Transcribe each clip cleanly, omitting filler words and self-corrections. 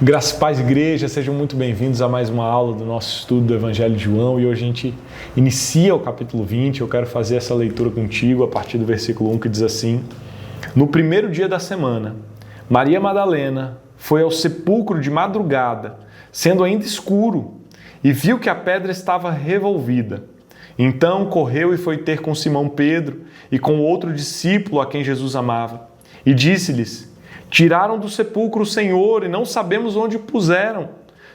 Graça e paz, igreja, sejam muito bem-vindos a mais uma aula do nosso estudo do Evangelho de João e hoje a gente inicia o capítulo 20, eu quero fazer essa leitura contigo a partir do versículo 1 que diz assim: No primeiro dia da semana, Maria Madalena foi ao sepulcro de madrugada, sendo ainda escuro, e viu que a pedra estava revolvida. Então correu e foi ter com Simão Pedro e com outro discípulo a quem Jesus amava, e disse-lhes: Tiraram do sepulcro o Senhor e não sabemos onde o puseram.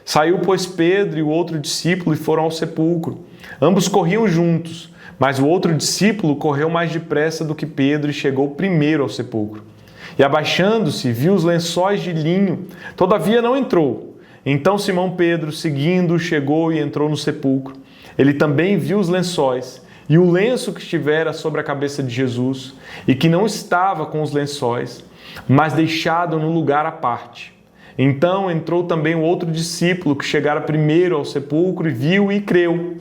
Saiu, pois, Pedro e o outro discípulo e foram ao sepulcro. Ambos corriam juntos, mas o outro discípulo correu mais depressa do que Pedro e chegou primeiro ao sepulcro. E abaixando-se, viu os lençóis de linho, todavia não entrou. Então Simão Pedro, seguindo, chegou e entrou no sepulcro. Ele também viu os lençóis e o lenço que estivera sobre a cabeça de Jesus e que não estava com os lençóis, mas deixado no lugar à parte. Então entrou também o outro discípulo que chegara primeiro ao sepulcro e viu e creu,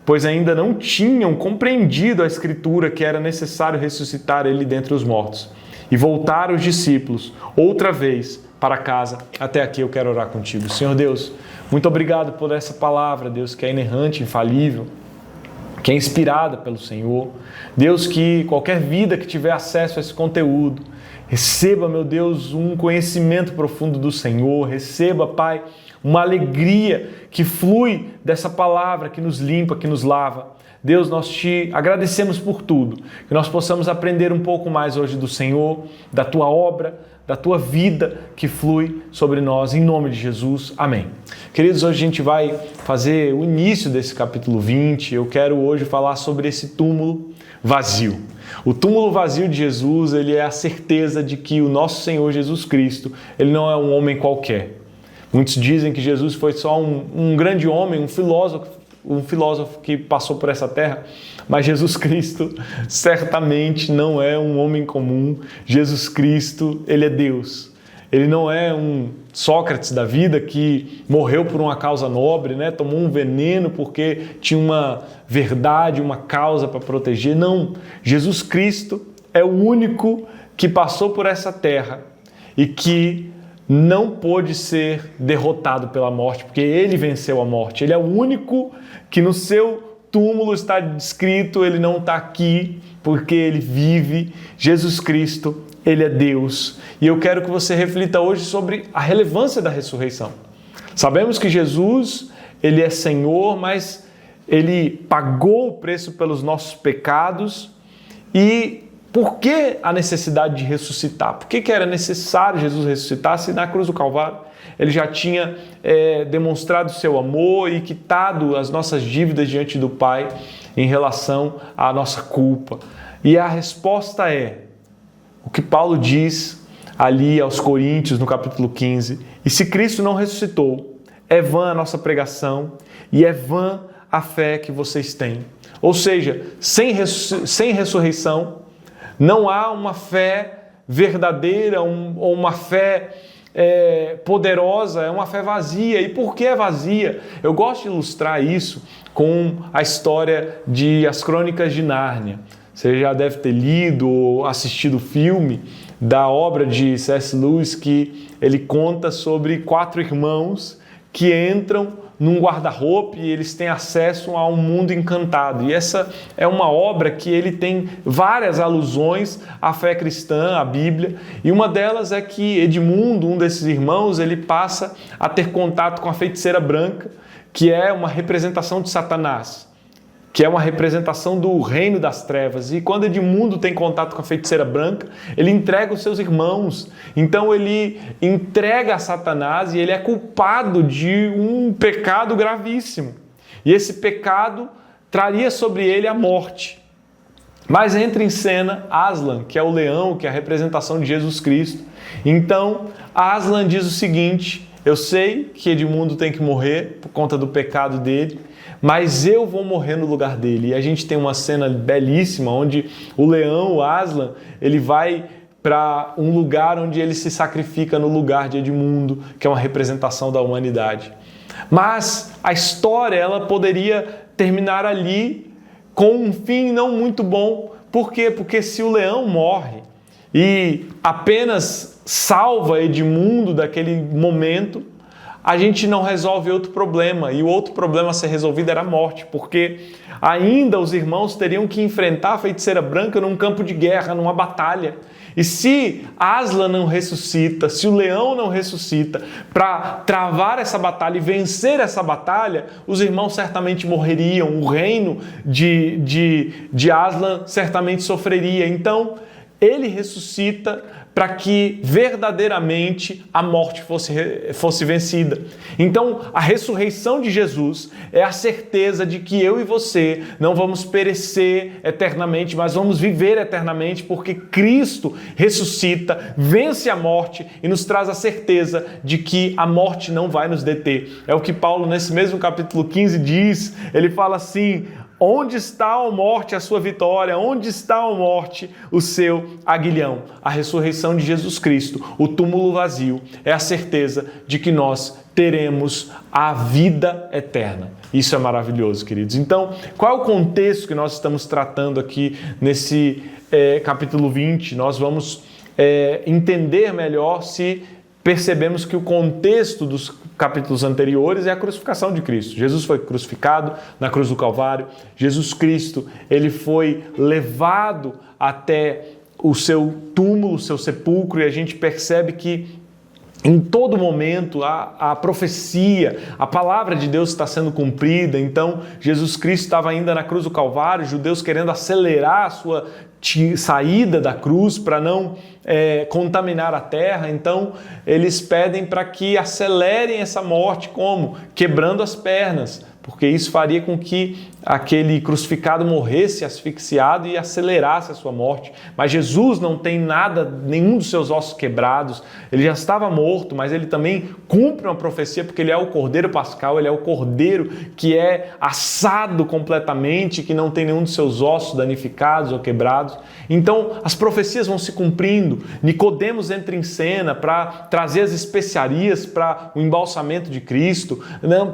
pois ainda não tinham compreendido a Escritura que era necessário ressuscitar ele dentre os mortos. E voltaram os discípulos outra vez para casa. Até aqui eu quero orar contigo. Senhor Deus, muito obrigado por essa palavra, Deus, que é inerrante, infalível, que é inspirada pelo Senhor. Deus, que qualquer vida que tiver acesso a esse conteúdo receba, meu Deus, um conhecimento profundo do Senhor. Receba, Pai, uma alegria que flui dessa palavra, que nos limpa, que nos lava. Deus, nós te agradecemos por tudo. Que nós possamos aprender um pouco mais hoje do Senhor, da Tua obra, da Tua vida que flui sobre nós. Em nome de Jesus. Amém. Queridos, hoje a gente vai fazer o início desse capítulo 20. Eu quero hoje falar sobre esse túmulo vazio. O túmulo vazio de Jesus, ele é a certeza de que o nosso Senhor Jesus Cristo, ele não é um homem qualquer. Muitos dizem que Jesus foi só um grande homem, um filósofo que passou por essa terra, mas Jesus Cristo certamente não é um homem comum. Jesus Cristo, ele é Deus. Ele não é um Sócrates da vida que morreu por uma causa nobre, né? Tomou um veneno porque tinha uma verdade, uma causa para proteger. Não, Jesus Cristo é o único que passou por essa terra e que não pôde ser derrotado pela morte, porque ele venceu a morte. Ele é o único que no seu túmulo está descrito, ele não está aqui porque ele vive. Jesus Cristo, ele é Deus. E eu quero que você reflita hoje sobre a relevância da ressurreição. Sabemos que Jesus, ele é Senhor, mas ele pagou o preço pelos nossos pecados. E por que a necessidade de ressuscitar? Por que era necessário Jesus ressuscitar se na cruz do Calvário ele já tinha demonstrado seu amor e quitado as nossas dívidas diante do Pai em relação à nossa culpa? E a resposta é o que Paulo diz ali aos Coríntios, no capítulo 15. E se Cristo não ressuscitou, é vã a nossa pregação e é vã a fé que vocês têm. Ou seja, sem ressurreição, não há uma fé verdadeira ou uma fé poderosa, é uma fé vazia. E por que é vazia? Eu gosto de ilustrar isso com a história de As Crônicas de Nárnia. Você já deve ter lido ou assistido o filme da obra de C.S. Lewis, que ele conta sobre 4 irmãos que entram num guarda-roupa e eles têm acesso a um mundo encantado. E essa é uma obra que ele tem várias alusões à fé cristã, à Bíblia. E uma delas é que Edmundo, um desses irmãos, ele passa a ter contato com a feiticeira branca, que é uma representação de Satanás, que é uma representação do reino das trevas. E quando Edmundo tem contato com a feiticeira branca, ele entrega os seus irmãos. Então ele entrega a Satanás e ele é culpado de um pecado gravíssimo. E esse pecado traria sobre ele a morte. Mas entra em cena Aslan, que é o leão, que é a representação de Jesus Cristo. Então Aslan diz o seguinte: eu sei que Edmundo tem que morrer por conta do pecado dele, mas eu vou morrer no lugar dele. E a gente tem uma cena belíssima onde o leão, o Aslan, ele vai para um lugar onde ele se sacrifica no lugar de Edmundo, que é uma representação da humanidade. Mas a história, ela poderia terminar ali com um fim não muito bom. Por quê? Porque se o leão morre e apenas salva Edmundo daquele momento, a gente não resolve outro problema. E o outro problema a ser resolvido era a morte, porque ainda os irmãos teriam que enfrentar a feiticeira branca num campo de guerra, numa batalha. E se Aslan não ressuscita, se o leão não ressuscita para travar essa batalha e vencer essa batalha, os irmãos certamente morreriam, o reino de Aslan certamente sofreria. Então, ele ressuscita para que verdadeiramente a morte fosse vencida. Então, a ressurreição de Jesus é a certeza de que eu e você não vamos perecer eternamente, mas vamos viver eternamente, porque Cristo ressuscita, vence a morte e nos traz a certeza de que a morte não vai nos deter. É o que Paulo, nesse mesmo capítulo 15, diz. Ele fala assim: onde está, ó morte, a sua vitória? Onde está, ó morte, o seu aguilhão? A ressurreição de Jesus Cristo, o túmulo vazio, é a certeza de que nós teremos a vida eterna. Isso é maravilhoso, queridos. Então, qual é o contexto que nós estamos tratando aqui nesse capítulo 20? Nós vamos entender melhor se percebemos que o contexto dos capítulos anteriores é a crucificação de Cristo. Jesus foi crucificado na cruz do Calvário. Jesus Cristo, ele foi levado até o seu túmulo, o seu sepulcro, e a gente percebe que em todo momento a profecia, a palavra de Deus está sendo cumprida. Então, Jesus Cristo estava ainda na cruz do Calvário, os judeus querendo acelerar a sua saída da cruz para não contaminar a terra. Então, eles pedem para que acelerem essa morte, como? Quebrando as pernas, porque isso faria com que aquele crucificado morresse asfixiado e acelerasse a sua morte. Mas Jesus não tem nada, nenhum dos seus ossos quebrados. Ele já estava morto, mas ele também cumpre uma profecia, porque ele é o Cordeiro Pascal, ele é o Cordeiro que é assado completamente, que não tem nenhum dos seus ossos danificados ou quebrados. Então, as profecias vão se cumprindo. Nicodemos entra em cena para trazer as especiarias para o embalsamento de Cristo.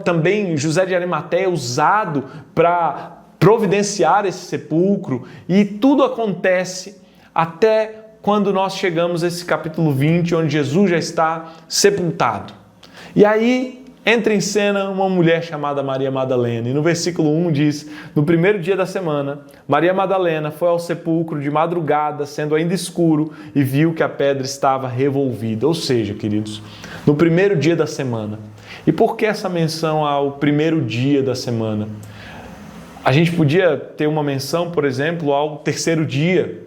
Também José de Arimateia é usado para providenciar esse sepulcro, e tudo acontece até quando nós chegamos a esse capítulo 20, onde Jesus já está sepultado. E aí entra em cena uma mulher chamada Maria Madalena, e no versículo 1 diz: no primeiro dia da semana, Maria Madalena foi ao sepulcro de madrugada, sendo ainda escuro, e viu que a pedra estava revolvida. Ou seja, queridos, no primeiro dia da semana. E por que essa menção ao primeiro dia da semana? A gente podia ter uma menção, por exemplo, ao terceiro dia,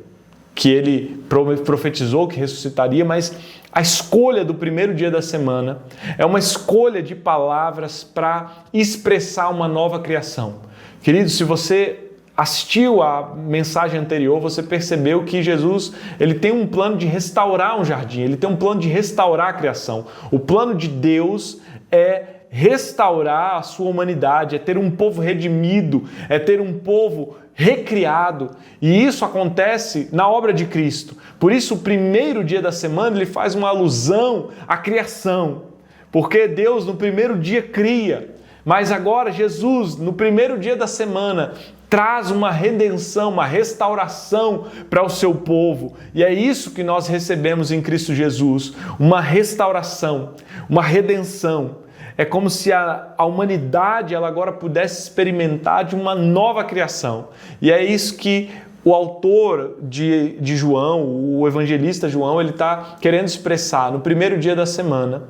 que ele profetizou que ressuscitaria, mas a escolha do primeiro dia da semana é uma escolha de palavras para expressar uma nova criação. Querido, se você assistiu à mensagem anterior, você percebeu que Jesus, ele tem um plano de restaurar um jardim, ele tem um plano de restaurar a criação. O plano de Deus é restaurar a sua humanidade, é ter um povo redimido, é ter um povo recriado, e isso acontece na obra de Cristo. Por isso, o primeiro dia da semana ele faz uma alusão à criação, porque Deus no primeiro dia cria, mas agora Jesus, no primeiro dia da semana, traz uma redenção, uma restauração para o seu povo. E é isso que nós recebemos em Cristo Jesus, uma restauração, uma redenção. É como se a humanidade ela agora pudesse experimentar de uma nova criação. E é isso que o autor de João, o evangelista João, ele está querendo expressar. No primeiro dia da semana,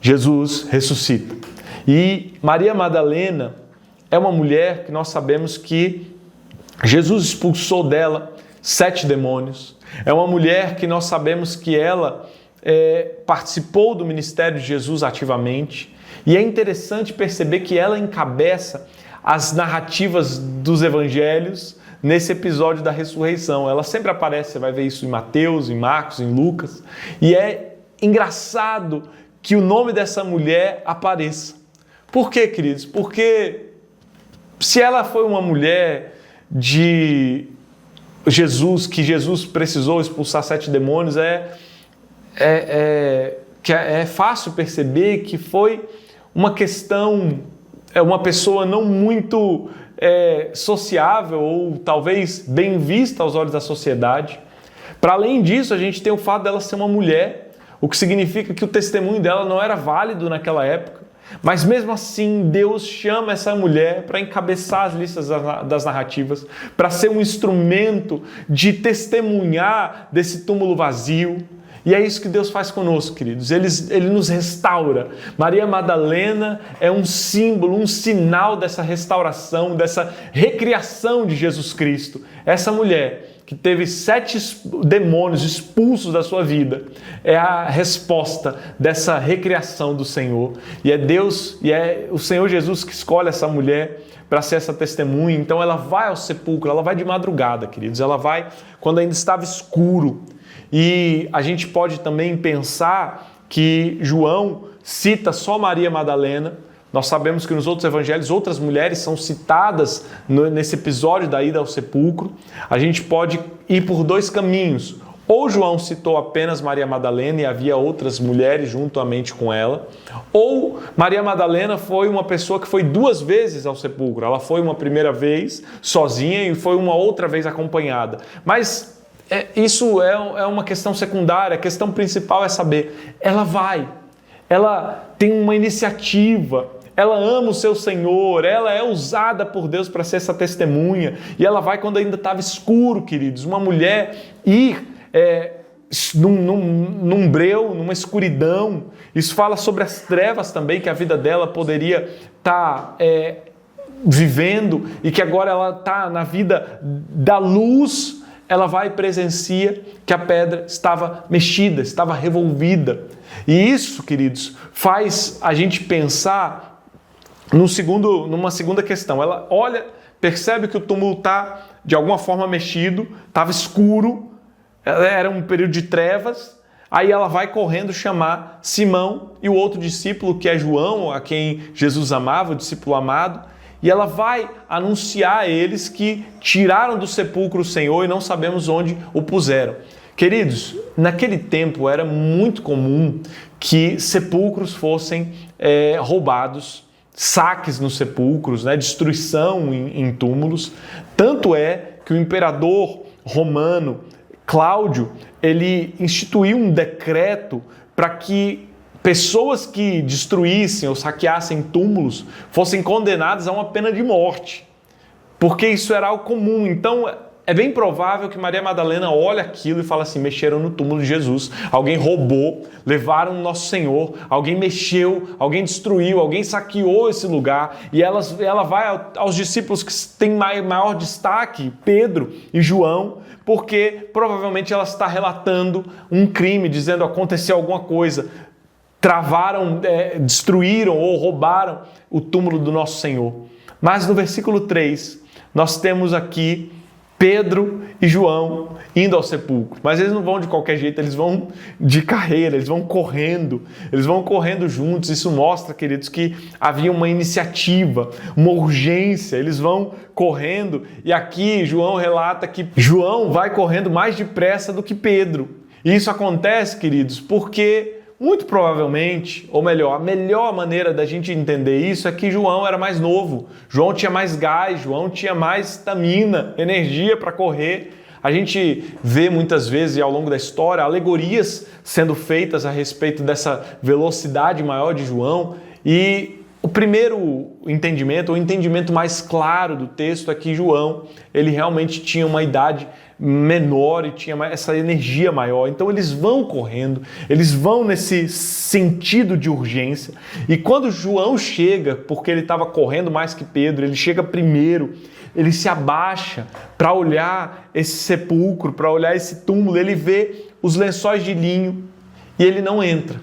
Jesus ressuscita. E Maria Madalena é uma mulher que nós sabemos que Jesus expulsou dela 7 demônios. É uma mulher que nós sabemos que ela participou do ministério de Jesus ativamente. E é interessante perceber que ela encabeça as narrativas dos evangelhos nesse episódio da ressurreição. Ela sempre aparece, você vai ver isso em Mateus, em Marcos, em Lucas. E é engraçado que o nome dessa mulher apareça. Por quê, queridos? Porque se ela foi uma mulher de Jesus, que Jesus precisou expulsar 7 demônios, é fácil perceber que foi uma questão, uma pessoa não muito sociável ou talvez bem vista aos olhos da sociedade. Para além disso, a gente tem o fato dela ser uma mulher, o que significa que o testemunho dela não era válido naquela época. Mas mesmo assim, Deus chama essa mulher para encabeçar as listas das narrativas, para ser um instrumento de testemunhar desse túmulo vazio. E é isso que Deus faz conosco, queridos. Ele nos restaura. Maria Madalena é um símbolo, um sinal dessa restauração, dessa recriação de Jesus Cristo. Essa mulher que teve 7 demônios expulsos da sua vida, é a resposta dessa recriação do Senhor. E é Deus, e é o Senhor Jesus que escolhe essa mulher para ser essa testemunha. Então ela vai ao sepulcro, ela vai de madrugada, queridos. Ela vai quando ainda estava escuro. E a gente pode também pensar que João cita só Maria Madalena. Nós sabemos que nos outros evangelhos outras mulheres são citadas nesse episódio da ida ao sepulcro. A gente pode ir por 2 caminhos. Ou João citou apenas Maria Madalena e havia outras mulheres juntamente com ela. Ou Maria Madalena foi uma pessoa que foi 2 vezes ao sepulcro. Ela foi uma primeira vez sozinha e foi uma outra vez acompanhada. Mas isso é uma questão secundária. A questão principal é saber, ela vai. Ela tem uma iniciativa. Ela ama o seu Senhor, ela é usada por Deus para ser essa testemunha. E ela vai quando ainda estava escuro, queridos. Uma mulher ir num breu, numa escuridão. Isso fala sobre as trevas também, que a vida dela poderia estar vivendo. E que agora ela está na vida da luz. Ela vai e presencia que a pedra estava mexida, estava revolvida. E isso, queridos, faz a gente pensar numa segunda questão. Ela olha, percebe que o túmulo está de alguma forma mexido, estava escuro, era um período de trevas. Aí ela vai correndo chamar Simão e o outro discípulo, que é João, a quem Jesus amava, o discípulo amado. E ela vai anunciar a eles que tiraram do sepulcro o Senhor e não sabemos onde o puseram. Queridos, naquele tempo era muito comum que sepulcros fossem roubados, saques nos sepulcros, destruição em túmulos. Tanto é que o imperador romano Cláudio, ele instituiu um decreto para que pessoas que destruíssem ou saqueassem túmulos fossem condenadas a uma pena de morte, porque isso era algo comum. Então é bem provável que Maria Madalena olhe aquilo e fala assim: mexeram no túmulo de Jesus, alguém roubou, levaram o nosso Senhor, alguém mexeu, alguém destruiu, alguém saqueou esse lugar. E ela vai aos discípulos que têm maior destaque, Pedro e João, porque provavelmente ela está relatando um crime, dizendo: aconteceu alguma coisa, travaram, destruíram ou roubaram o túmulo do nosso Senhor. Mas no versículo 3, nós temos aqui Pedro e João indo ao sepulcro. Mas eles não vão de qualquer jeito, eles vão de carreira, eles vão correndo juntos. Isso mostra, queridos, que havia uma iniciativa, uma urgência. Eles vão correndo e aqui João relata que João vai correndo mais depressa do que Pedro. E isso acontece, queridos, porque muito provavelmente, ou melhor, a melhor maneira da gente entender isso é que João era mais novo. João tinha mais gás, João tinha mais estamina, energia para correr. A gente vê muitas vezes ao longo da história alegorias sendo feitas a respeito dessa velocidade maior de João. E o primeiro entendimento, o entendimento mais claro do texto é que João, ele realmente tinha uma idade menor e tinha essa energia maior. Então eles vão correndo, eles vão nesse sentido de urgência. E quando João chega, porque ele estava correndo mais que Pedro, ele chega primeiro, ele se abaixa para olhar esse sepulcro, para olhar esse túmulo, ele vê os lençóis de linho e ele não entra.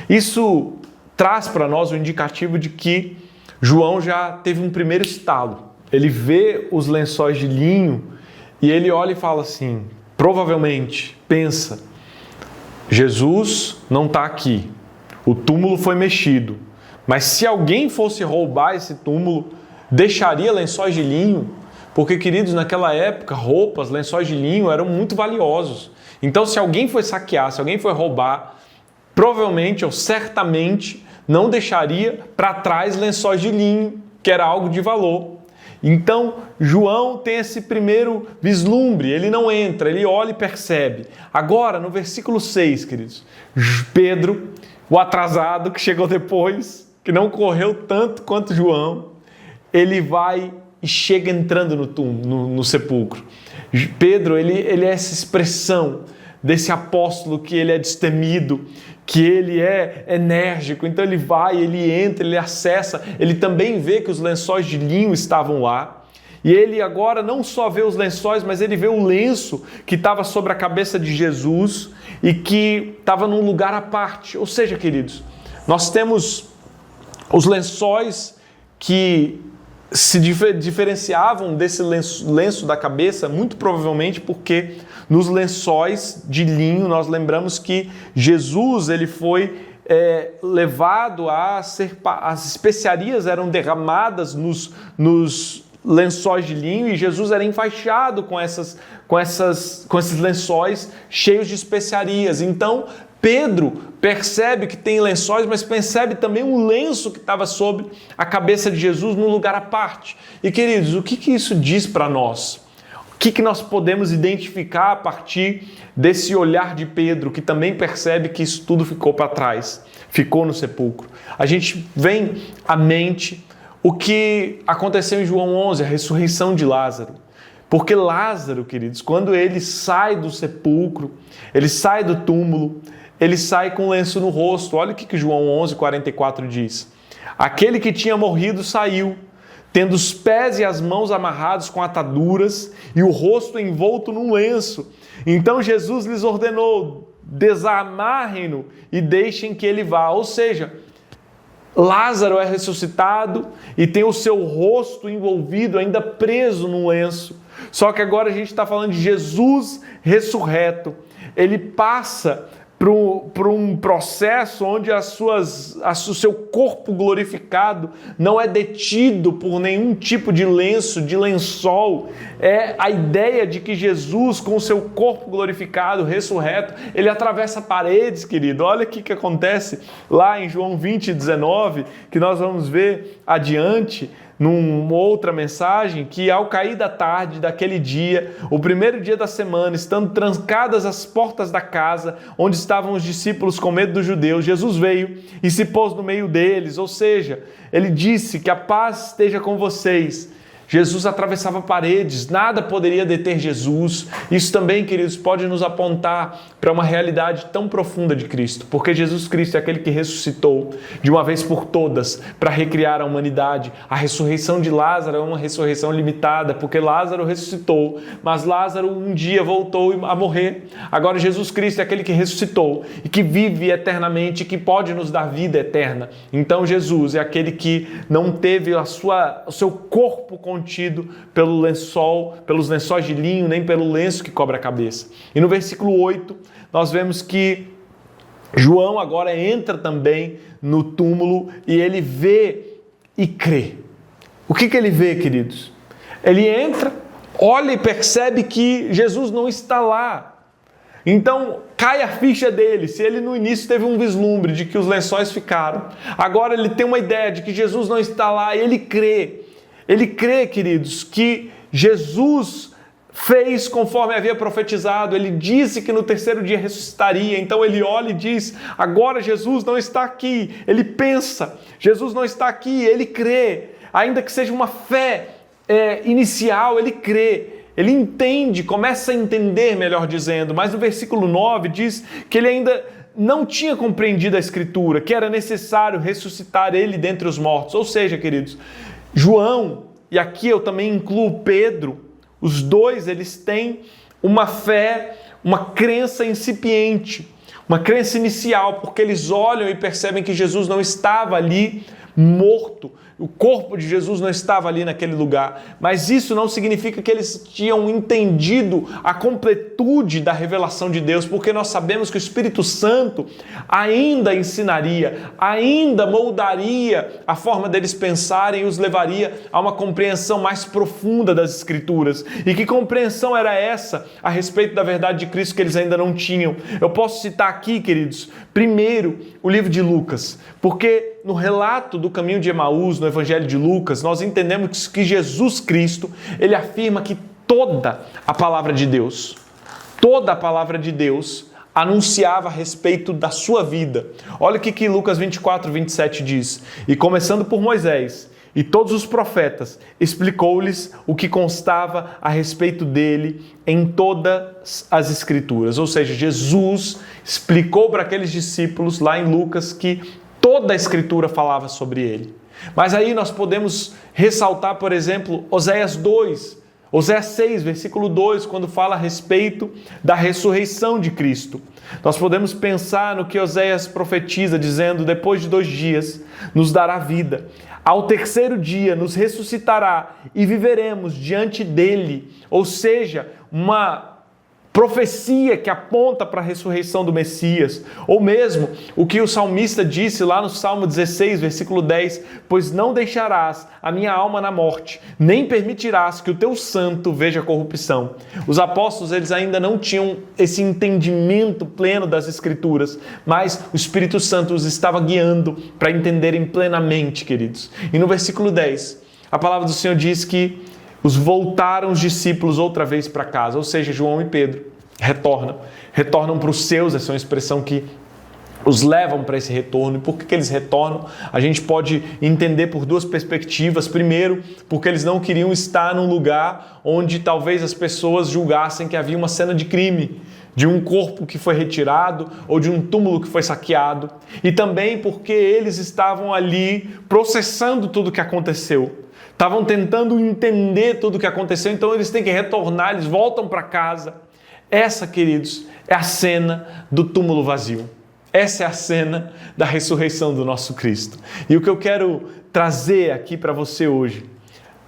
Isso traz para nós o indicativo de que João já teve um primeiro estalo. Ele vê os lençóis de linho e ele olha e fala assim, provavelmente, pensa, Jesus não está aqui, o túmulo foi mexido, mas se alguém fosse roubar esse túmulo, deixaria lençóis de linho? Porque, queridos, naquela época, roupas, lençóis de linho eram muito valiosos. Então, se alguém foi saquear, se alguém foi roubar, provavelmente ou certamente não deixaria para trás lençóis de linho, que era algo de valor. Então, João tem esse primeiro vislumbre, ele não entra, ele olha e percebe. Agora, no versículo 6, queridos, Pedro, o atrasado que chegou depois, que não correu tanto quanto João, ele vai e chega entrando no sepulcro. Pedro, ele é essa expressão desse apóstolo que ele é destemido, que ele é enérgico, então ele vai, ele entra, ele acessa, ele também vê que os lençóis de linho estavam lá, e ele agora não só vê os lençóis, mas ele vê o lenço que estava sobre a cabeça de Jesus e que estava num lugar à parte. Ou seja, queridos, nós temos os lençóis que se diferenciavam desse lenço da cabeça, muito provavelmente porque nos lençóis de linho nós lembramos que Jesus ele foi levado a ser... As especiarias eram derramadas nos lençóis de linho e Jesus era enfaixado com esses lençóis cheios de especiarias. Então, Pedro percebe que tem lençóis, mas percebe também um lenço que estava sobre a cabeça de Jesus num lugar à parte. E, queridos, o que isso diz para nós? O que nós podemos identificar a partir desse olhar de Pedro, que também percebe que isso tudo ficou para trás, ficou no sepulcro? A gente vem à mente o que aconteceu em João 11, a ressurreição de Lázaro. Porque Lázaro, queridos, quando ele sai do sepulcro, ele sai do túmulo, ele sai com um lenço no rosto. Olha o que João 11:44 diz. Aquele que tinha morrido saiu, tendo os pés e as mãos amarrados com ataduras e o rosto envolto num lenço. Então Jesus lhes ordenou, desamarrem-no e deixem que ele vá. Ou seja, Lázaro é ressuscitado e tem o seu rosto envolvido, ainda preso num lenço. Só que agora a gente está falando de Jesus ressurreto. Ele passa por um processo onde o seu corpo glorificado não é detido por nenhum tipo de lenço, de lençol. É a ideia de que Jesus, com o seu corpo glorificado, ressurreto, ele atravessa paredes, querido. Olha o que acontece lá em João 20:19, que nós vamos ver adiante, numa outra mensagem, que ao cair da tarde daquele dia, o primeiro dia da semana, estando trancadas as portas da casa, onde estavam os discípulos com medo dos judeus, Jesus veio e se pôs no meio deles, ou seja, ele disse que a paz esteja com vocês. Jesus atravessava paredes, nada poderia deter Jesus. Isso também, queridos, pode nos apontar para uma realidade tão profunda de Cristo, porque Jesus Cristo é aquele que ressuscitou de uma vez por todas para recriar a humanidade. A ressurreição de Lázaro é uma ressurreição limitada, porque Lázaro ressuscitou, mas Lázaro um dia voltou a morrer. Agora Jesus Cristo é aquele que ressuscitou e que vive eternamente e que pode nos dar vida eterna. Então Jesus é aquele que não teve o seu corpo contido pelos lençóis de linho, nem pelo lenço que cobre a cabeça. E no versículo 8, nós vemos que João agora entra também no túmulo e ele vê e crê. O que ele vê, queridos? Ele entra, olha e percebe que Jesus não está lá. Então, cai a ficha dele. Se ele no início teve um vislumbre de que os lençóis ficaram, agora ele tem uma ideia de que Jesus não está lá e ele crê. Ele crê, queridos, que Jesus fez conforme havia profetizado. Ele disse que no terceiro dia ressuscitaria. Então ele olha e diz, agora Jesus não está aqui. Ele pensa, Jesus não está aqui. Ele crê, ainda que seja uma fé inicial, ele crê. Ele entende, começa a entender, melhor dizendo. Mas no versículo 9 diz que ele ainda não tinha compreendido a Escritura, que era necessário ressuscitar ele dentre os mortos. Ou seja, queridos, João, e aqui eu também incluo Pedro, os dois eles têm uma fé, uma crença incipiente, uma crença inicial, porque eles olham e percebem que Jesus não estava ali morto, o corpo de Jesus não estava ali naquele lugar, mas isso não significa que eles tinham entendido a completude da revelação de Deus, porque nós sabemos que o Espírito Santo ainda ensinaria, ainda moldaria a forma deles pensarem e os levaria a uma compreensão mais profunda das Escrituras. E que compreensão era essa a respeito da verdade de Cristo que eles ainda não tinham? Eu posso citar aqui, queridos, primeiro o livro de Lucas, porque no relato do caminho de Emaús, no Evangelho de Lucas, nós entendemos que Jesus Cristo, ele afirma que toda a palavra de Deus anunciava a respeito da sua vida. Olha o que Lucas 24, 27 diz. E começando por Moisés e todos os profetas, explicou-lhes o que constava a respeito dele em todas as Escrituras. Ou seja, Jesus explicou para aqueles discípulos lá em Lucas que toda a Escritura falava sobre ele. Mas aí nós podemos ressaltar, por exemplo, Oséias 6, versículo 2, quando fala a respeito da ressurreição de Cristo. Nós podemos pensar no que Oséias profetiza, dizendo: depois de 2 dias nos dará vida, ao 3º dia nos ressuscitará e viveremos diante dele. Ou seja, uma profecia que aponta para a ressurreição do Messias. Ou mesmo o que o salmista disse lá no Salmo 16, versículo 10, pois não deixarás a minha alma na morte, nem permitirás que o teu santo veja corrupção. Os apóstolos, eles ainda não tinham esse entendimento pleno das Escrituras, mas o Espírito Santo os estava guiando para entenderem plenamente, queridos. E no versículo 10, a palavra do Senhor diz que voltaram os discípulos outra vez para casa, ou seja, João e Pedro retornam para os seus. Essa é uma expressão que os levam para esse retorno. E por que eles retornam? A gente pode entender por 2 perspectivas. Primeiro, porque eles não queriam estar num lugar onde talvez as pessoas julgassem que havia uma cena de crime, de um corpo que foi retirado ou de um túmulo que foi saqueado. E também porque eles estavam ali processando tudo o que aconteceu. Estavam tentando entender tudo o que aconteceu, então eles têm que retornar, eles voltam para casa. Essa, queridos, é a cena do túmulo vazio. Essa é a cena da ressurreição do nosso Cristo. E o que eu quero trazer aqui para você hoje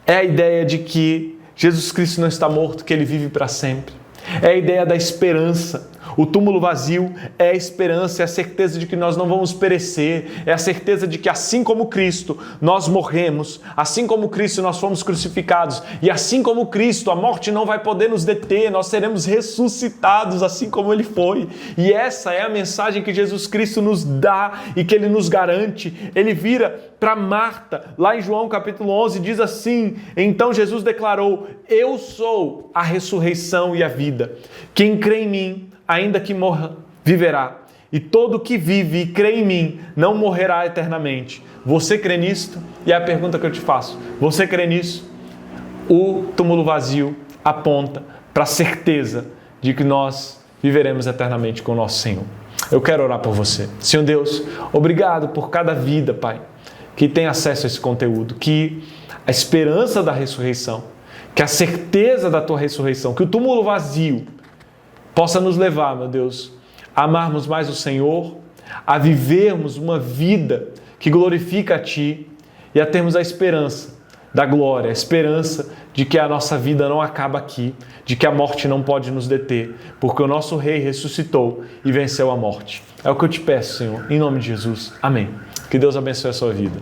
é a ideia de que Jesus Cristo não está morto, que Ele vive para sempre. É a ideia da esperança. O túmulo vazio é a esperança, é a certeza de que nós não vamos perecer, é a certeza de que assim como Cristo nós morremos, assim como Cristo nós fomos crucificados e assim como Cristo a morte não vai poder nos deter, nós seremos ressuscitados assim como Ele foi. E essa é a mensagem que Jesus Cristo nos dá e que Ele nos garante. Ele vira para Marta, lá em João capítulo 11, diz assim: então Jesus declarou: eu sou a ressurreição e a vida. Quem crê em mim, ainda que morra, viverá. E todo que vive e crê em mim não morrerá eternamente. Você crê nisto? E é a pergunta que eu te faço. Você crê nisso? O túmulo vazio aponta para a certeza de que nós viveremos eternamente com o nosso Senhor. Eu quero orar por você. Senhor Deus, obrigado por cada vida, Pai, que tem acesso a esse conteúdo, que a esperança da ressurreição, que a certeza da Tua ressurreição, que o túmulo vazio possa nos levar, meu Deus, a amarmos mais o Senhor, a vivermos uma vida que glorifica a Ti e a termos a esperança da glória, a esperança de que a nossa vida não acaba aqui, de que a morte não pode nos deter, porque o nosso Rei ressuscitou e venceu a morte. É o que eu te peço, Senhor, em nome de Jesus. Amém. Que Deus abençoe a sua vida.